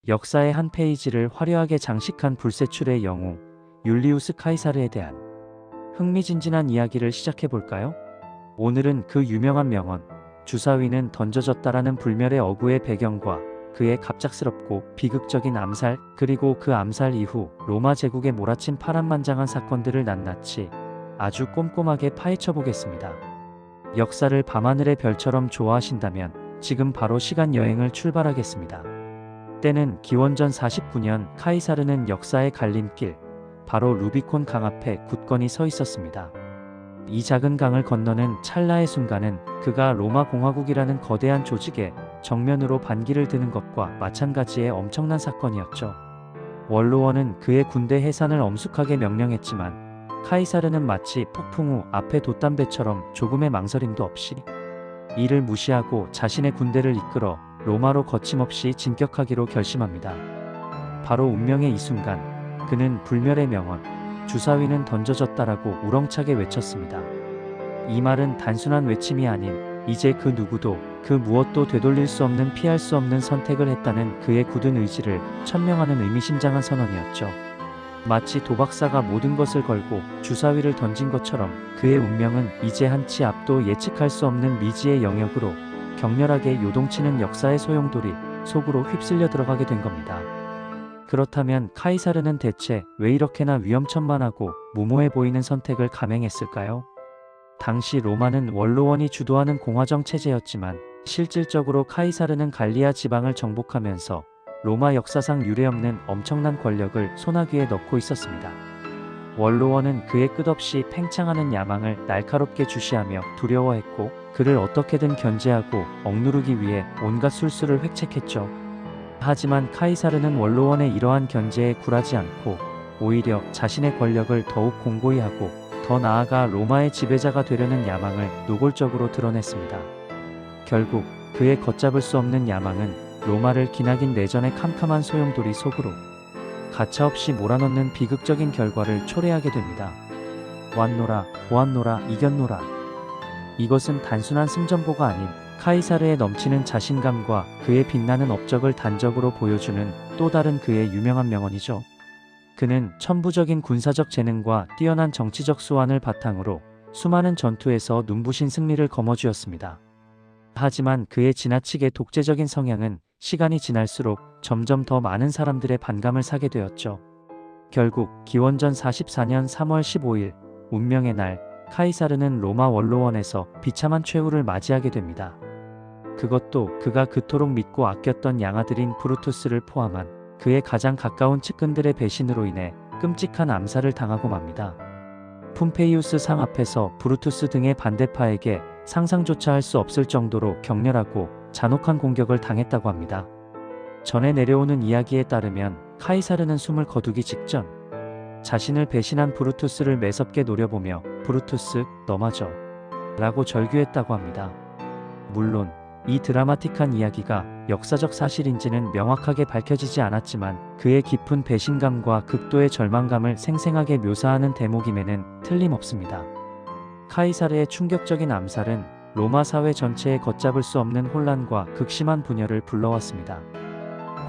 역사의 한 페이지를 화려하게 장식한 불세출의 영웅 율리우스 카이사르에 대한 흥미진진한 이야기를 시작해볼까요? 오늘은 그 유명한 명언 주사위는 던져졌다라는 불멸의 어구의 배경과 그의 갑작스럽고 비극적인 암살, 그리고 그 암살 이후 로마 제국에 몰아친 파란만장한 사건들을 낱낱이 아주 꼼꼼하게 파헤쳐 보겠습니다. 역사를 밤하늘의 별처럼 좋아하신다면 지금 바로 시간 여행을 출발하겠습니다. 때는 기원전 49년, 카이사르는 역사의 갈림길, 바로 루비콘 강 앞에 굳건히 서 있었습니다. 이 작은 강을 건너는 찰나의 순간은 그가 로마 공화국이라는 거대한 조직에 정면으로 반기를 드는 것과 마찬가지의 엄청난 사건이었죠. 원로원은 그의 군대 해산을 엄숙하게 명령했지만 카이사르는 마치 폭풍 후 앞에 돛담배처럼 조금의 망설임도 없이 이를 무시하고 자신의 군대를 이끌어 로마로 거침없이 진격하기로 결심합니다. 바로 운명의 이 순간, 그는 불멸의 명언 주사위는 던져졌다라고 우렁차게 외쳤습니다. 이 말은 단순한 외침이 아닌 이제 그 누구도 그 무엇도 되돌릴 수 없는, 피할 수 없는 선택을 했다는 그의 굳은 의지를 천명하는 의미심장한 선언이었죠. 마치 도박사가 모든 것을 걸고 주사위를 던진 것처럼 그의 운명은 이제 한치 앞도 예측할 수 없는 미지의 영역으로 격렬하게 요동치는 역사의 소용돌이 속으로 휩쓸려 들어가게 된 겁니다. 그렇다면 카이사르는 대체 왜 이렇게나 위험천만하고 무모해 보이는 선택을 감행했을까요? 당시 로마는 원로원이 주도하는 공화정 체제였지만 실질적으로 카이사르는 갈리아 지방을 정복하면서 로마 역사상 유례없는 엄청난 권력을 소나귀에 넣고 있었습니다. 원로원은 그의 끝없이 팽창하는 야망을 날카롭게 주시하며 두려워했고, 그를 어떻게든 견제하고 억누르기 위해 온갖 술수를 획책했죠. 하지만 카이사르는 원로원의 이러한 견제에 굴하지 않고 오히려 자신의 권력을 더욱 공고히 하고 더 나아가 로마의 지배자가 되려는 야망을 노골적으로 드러냈습니다. 결국 그의 걷잡을 수 없는 야망은 로마를 기나긴 내전의 캄캄한 소용돌이 속으로 가차없이 몰아넣는 비극적인 결과를 초래하게 됩니다. 왔노라 보았노라 이겼노라. 이것은 단순한 승전보가 아닌 카이사르의 넘치는 자신감과 그의 빛나는 업적을 단적으로 보여주는 또 다른 그의 유명한 명언이죠. 그는 천부적인 군사적 재능과 뛰어난 정치적 수완을 바탕으로 수많은 전투에서 눈부신 승리를 거머쥐었습니다. 하지만 그의 지나치게 독재적인 성향은 시간이 지날수록 점점 더 많은 사람들의 반감을 사게 되었죠. 결국 기원전 44년 3월 15일 운명의 날, 카이사르는 로마 원로원에서 비참한 최후를 맞이하게 됩니다. 그것도 그가 그토록 믿고 아꼈던 양아들인 브루투스를 포함한 그의 가장 가까운 측근들의 배신으로 인해 끔찍한 암살을 당하고 맙니다. 폼페이우스 상 앞에서 브루투스 등의 반대파에게 상상조차 할 수 없을 정도로 격렬하고 잔혹한 공격을 당했다고 합니다. 전해 내려오는 이야기에 따르면 카이사르는 숨을 거두기 직전 자신을 배신한 브루투스를 매섭게 노려보며 "브루투스, 너마저" 라고 절규했다고 합니다. 물론 이 드라마틱한 이야기가 역사적 사실인지는 명확하게 밝혀지지 않았지만 그의 깊은 배신감과 극도의 절망감을 생생하게 묘사하는 대목임에는 틀림없습니다. 카이사르의 충격적인 암살은 로마 사회 전체에 걷잡을 수 없는 혼란과 극심한 분열을 불러왔습니다.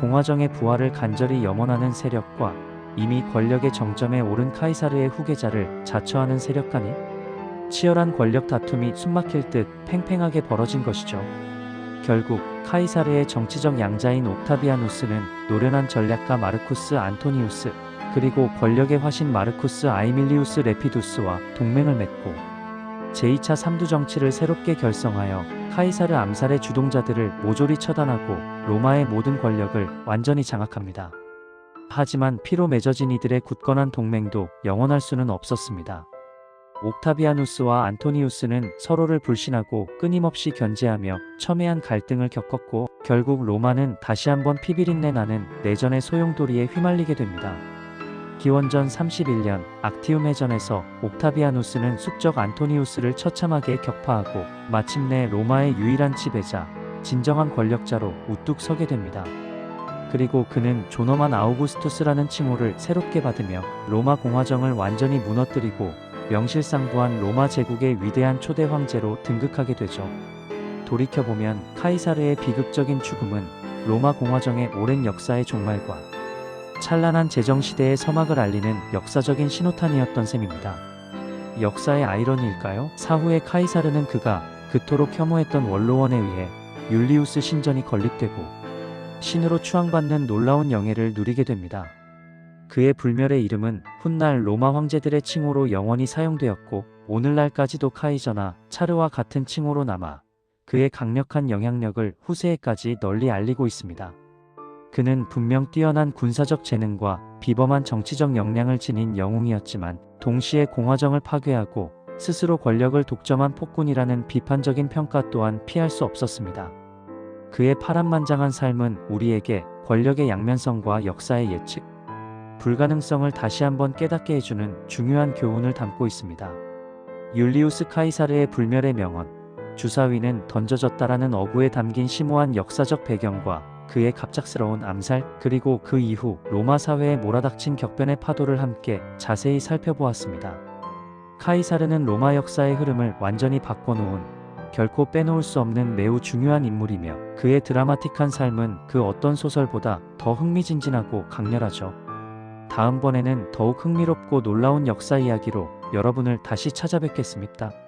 공화정의 부활을 간절히 염원하는 세력과 이미 권력의 정점에 오른 카이사르의 후계자를 자처하는 세력 간이 치열한 권력 다툼이 숨막힐 듯 팽팽하게 벌어진 것이죠. 결국 카이사르의 정치적 양자인 옥타비아누스는 노련한 전략가 마르쿠스 안토니우스, 그리고 권력의 화신 마르쿠스 아이밀리우스 레피두스와 동맹을 맺고 제2차 삼두 정치를 새롭게 결성하여 카이사르 암살의 주동자들을 모조리 처단하고 로마의 모든 권력을 완전히 장악합니다. 하지만 피로 맺어진 이들의 굳건한 동맹도 영원할 수는 없었습니다. 옥타비아누스와 안토니우스는 서로를 불신하고 끊임없이 견제하며 첨예한 갈등을 겪었고, 결국 로마는 다시 한번 피비린내 나는 내전의 소용돌이에 휘말리게 됩니다. 기원전 31년 악티움 해전에서 옥타비아누스는 숙적 안토니우스를 처참하게 격파하고 마침내 로마의 유일한 지배자, 진정한 권력자로 우뚝 서게 됩니다. 그리고 그는 존엄한 아우구스투스라는 칭호를 새롭게 받으며 로마 공화정을 완전히 무너뜨리고 명실상부한 로마 제국의 위대한 초대 황제로 등극하게 되죠. 돌이켜보면 카이사르의 비극적인 죽음은 로마 공화정의 오랜 역사의 종말과 찬란한 제정시대의 서막을 알리는 역사적인 신호탄이었던 셈입니다. 역사의 아이러니일까요? 사후의 카이사르는 그가 그토록 혐오했던 원로원에 의해 율리우스 신전이 건립되고 신으로 추앙받는 놀라운 영예를 누리게 됩니다. 그의 불멸의 이름은 훗날 로마 황제들의 칭호로 영원히 사용되었고 오늘날까지도 카이저나 차르와 같은 칭호로 남아 그의 강력한 영향력을 후세에까지 널리 알리고 있습니다. 그는 분명 뛰어난 군사적 재능과 비범한 정치적 역량을 지닌 영웅이었지만 동시에 공화정을 파괴하고 스스로 권력을 독점한 폭군이라는 비판적인 평가 또한 피할 수 없었습니다. 그의 파란만장한 삶은 우리에게 권력의 양면성과 역사의 예측, 불가능성을 다시 한번 깨닫게 해주는 중요한 교훈을 담고 있습니다. 율리우스 카이사르의 불멸의 명언, 주사위는 던져졌다라는 어구에 담긴 심오한 역사적 배경과 그의 갑작스러운 암살, 그리고 그 이후 로마 사회에 몰아닥친 격변의 파도를 함께 자세히 살펴보았습니다. 카이사르는 로마 역사의 흐름을 완전히 바꿔놓은, 결코 빼놓을 수 없는 매우 중요한 인물이며 그의 드라마틱한 삶은 그 어떤 소설보다 더 흥미진진하고 강렬하죠. 다음번에는 더욱 흥미롭고 놀라운 역사 이야기로 여러분을 다시 찾아뵙겠습니다.